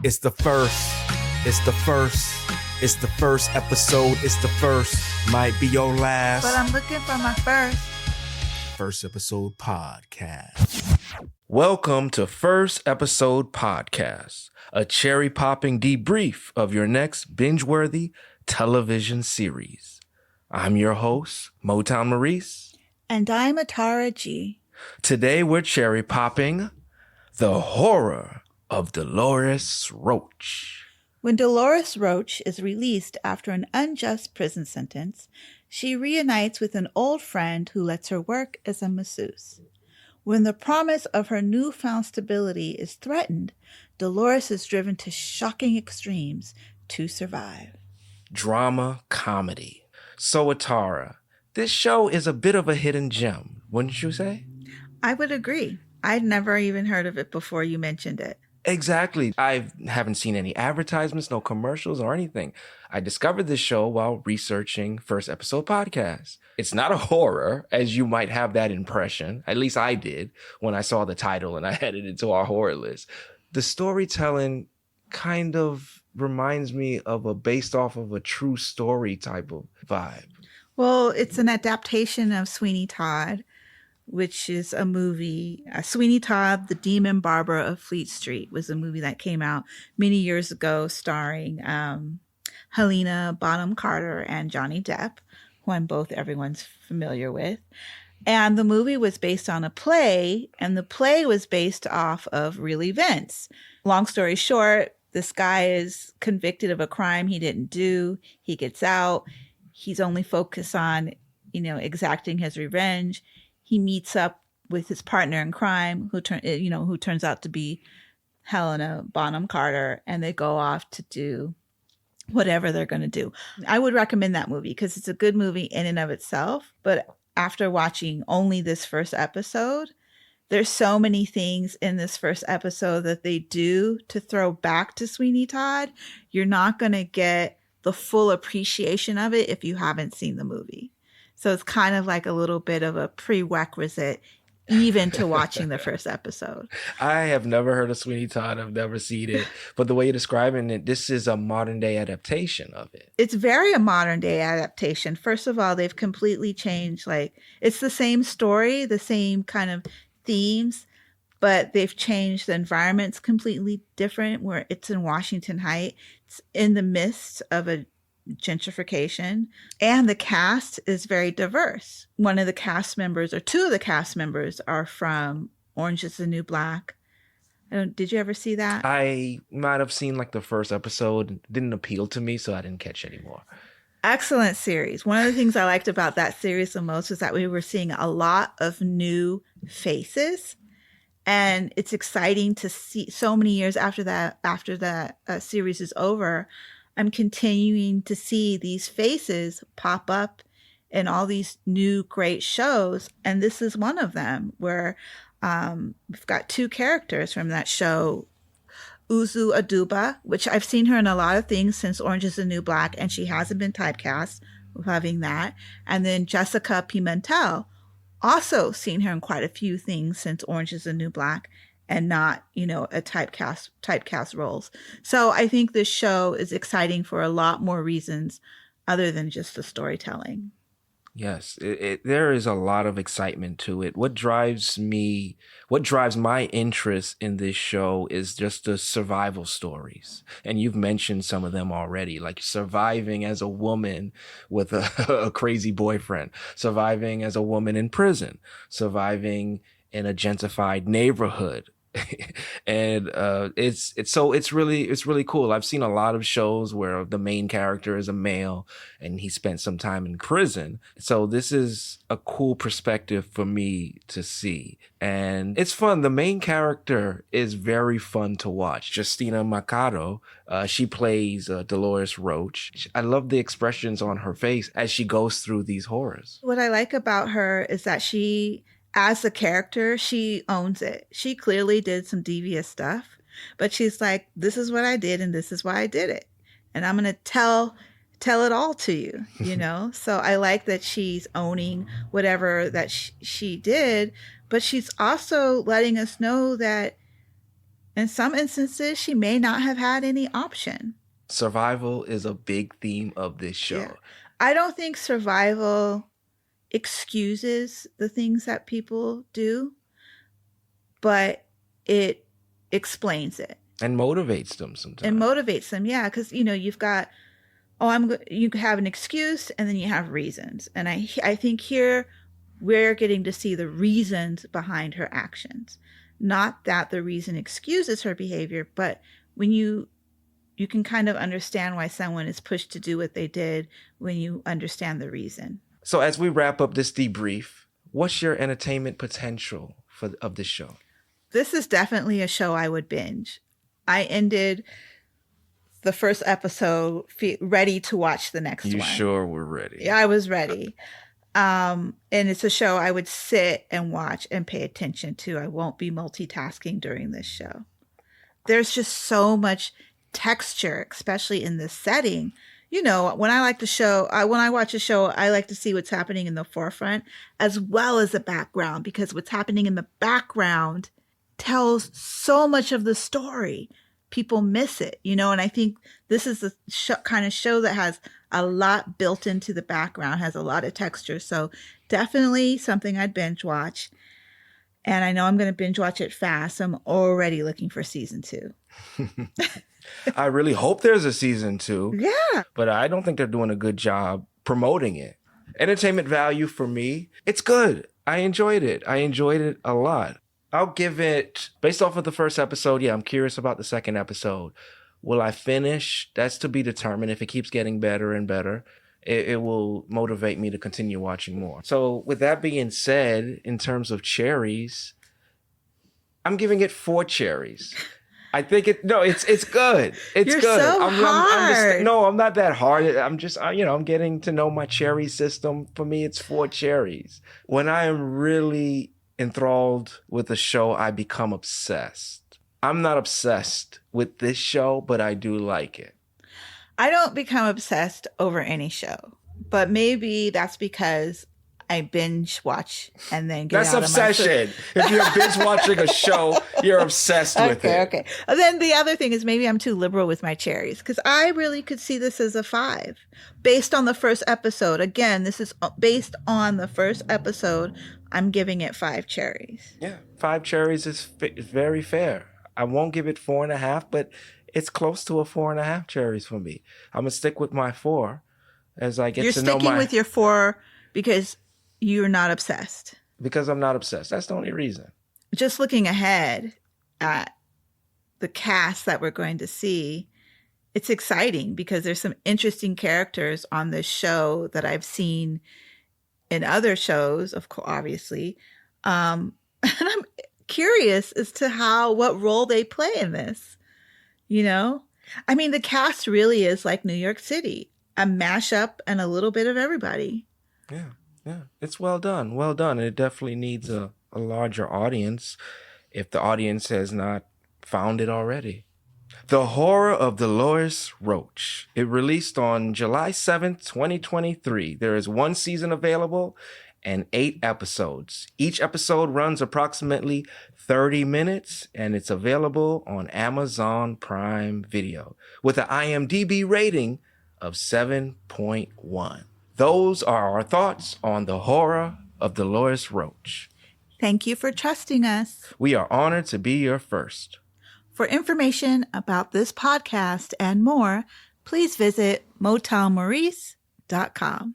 It's the first. It's the first. It's the first episode. It's the first. Might be your last. But I'm looking for my first. First episode podcast. Welcome to First Episode Podcast, a cherry-popping debrief of your next binge-worthy television series. I'm your host, Motown Maurice. And I'm Atarah G. Today we're cherry-popping The Horror of Delores Roach. When Delores Roach is released after an unjust prison sentence, she reunites with an old friend who lets her work as a masseuse. When the promise of her newfound stability is threatened, Delores is driven to shocking extremes to survive. Drama comedy. So Atarah, this show is a bit of a hidden gem, wouldn't you say? I would agree. I'd never even heard of it before you mentioned it. Exactly. I haven't seen any advertisements, no commercials or anything. I discovered this show while researching First Episode Podcast. It's not a horror, as you might have that impression. At least I did when I saw the title and I added it to our horror list. The storytelling kind of reminds me of based off of a true story type of vibe. Well, it's an adaptation of Sweeney Todd, which is a movie. Sweeney Todd, The Demon Barber of Fleet Street was a movie that came out many years ago starring Helena Bonham Carter and Johnny Depp, who everyone's familiar with. And the movie was based on a play, and the play was based off of real events. Long story short, this guy is convicted of a crime he didn't do. He gets out. He's only focused on, exacting his revenge. He meets up with his partner in crime, who turns out to be Helena Bonham Carter, and they go off to do whatever they're going to do. I would recommend that movie because it's a good movie in and of itself. But after watching only this first episode, there's so many things in this first episode that they do to throw back to Sweeney Todd. You're not going to get the full appreciation of it if you haven't seen the movie. So it's kind of like a little bit of a prerequisite even to watching the first episode. I have never heard of Sweeney Todd. I've never seen it. But the way you're describing it, this is a modern day adaptation of it. It's very a modern day adaptation. First of all, they've completely changed. It's the same story, the same kind of themes, but they've changed the environment's completely different, where it's in Washington Heights. It's in the midst of a gentrification, and the cast is very diverse. One of the cast members, or two of the cast members, are from Orange is the New Black. Did you ever see that? I might have seen the first episode. It didn't appeal to me, so I didn't catch anymore. Excellent series. One of the things I liked about that series the most was that we were seeing a lot of new faces. And it's exciting to see so many years after that series is over. I'm continuing to see these faces pop up in all these new great shows. And this is one of them where we've got two characters from that show. Uzu Aduba, which I've seen her in a lot of things since Orange is the New Black, and she hasn't been typecast with having that. And then Jessica Pimentel, also seen her in quite a few things since Orange is the New Black, and not, a typecast roles. So I think this show is exciting for a lot more reasons other than just the storytelling. Yes, there is a lot of excitement to it. What drives my interest in this show is just the survival stories. And you've mentioned some of them already, like surviving as a woman with a crazy boyfriend, surviving as a woman in prison, surviving in a gentrified neighborhood. And it's really cool. I've seen a lot of shows where the main character is a male and he spent some time in prison. So this is a cool perspective for me to see. And it's fun. The main character is very fun to watch. Justina Mercado, she plays Delores Roach. I love the expressions on her face as she goes through these horrors. What I like about her is that as a character, she owns it. She clearly did some devious stuff, but she's like, this is what I did and this is why I did it. And I'm going to tell it all to you, So I like that she's owning whatever that she did, but she's also letting us know that In some instances, she may not have had any option. Survival is a big theme of this Yeah. show. I don't think survival excuses the things that people do, but it explains it And motivates them sometimes. and motivates them. Yeah, because you've got you have an excuse and then you have reasons, and I think here we're getting to see the reasons behind her actions, not that the reason excuses her behavior, but when you can kind of understand why someone is pushed to do what they did when you understand the reason. So as we wrap up this debrief, what's your entertainment potential of this show? This is definitely a show I would binge. I ended the first episode ready to watch the next one. You sure were ready? Yeah, I was ready. And it's a show I would sit and watch and pay attention to. I won't be multitasking during this show. There's just so much texture, especially in this setting. When I when I watch a show, I like to see what's happening in the forefront as well as the background, because what's happening in the background tells so much of the story. People miss it, and I think this is the kind of show that has a lot built into the background, has a lot of texture. So definitely something I'd binge watch. And I know I'm going to binge watch it fast. So I'm already looking for season 2. I really hope there's a season 2. Yeah. But I don't think they're doing a good job promoting it. Entertainment value for me, it's good. I enjoyed it. I enjoyed it a lot. I'll give it, based off of the first episode, I'm curious about the second episode. Will I finish? That's to be determined. If it keeps getting better and better, it will motivate me to continue watching more. So with that being said, in terms of cherries, I'm giving it 4 cherries. I think it's good. It's You're good. so hard. I'm not that hard. I'm just, I'm getting to know my cherry system. For me, it's 4 cherries. When I am really enthralled with a show, I become obsessed. I'm not obsessed with this show, but I do like it. I don't become obsessed over any show, but maybe that's because I binge watch and then get That's out obsession. If you're binge watching a show, you're obsessed with it. Okay. And then the other thing is maybe I'm too liberal with my cherries, because I really could see this as a 5 based on the first episode. Again, this is based on the first episode. I'm giving it 5 cherries. Yeah, 5 cherries is very fair. I won't give it 4.5, but it's close to a 4.5 cherries for me. I'm gonna stick with my 4 as I get to know my. You're sticking with your 4 because you're not obsessed. Because I'm not obsessed. That's the only reason. Just looking ahead at the cast that we're going to see, it's exciting because there's some interesting characters on this show that I've seen in other shows, of course, obviously. And I'm curious as to what role they play in this. I mean, the cast really is like New York City, a mashup and a little bit of everybody. Yeah. It's well done. Well done. It definitely needs a larger audience if the audience has not found it already. The Horror of Delores Roach. It released on July 7th, 2023. There is 1 season available and 8 episodes. Each episode runs approximately 30 minutes, and it's available on Amazon Prime Video with an IMDb rating of 7.1. Those are our thoughts on The Horror of Delores Roach. Thank you for trusting us. We are honored to be your first. For information about this podcast and more, please visit motownmaurice.com.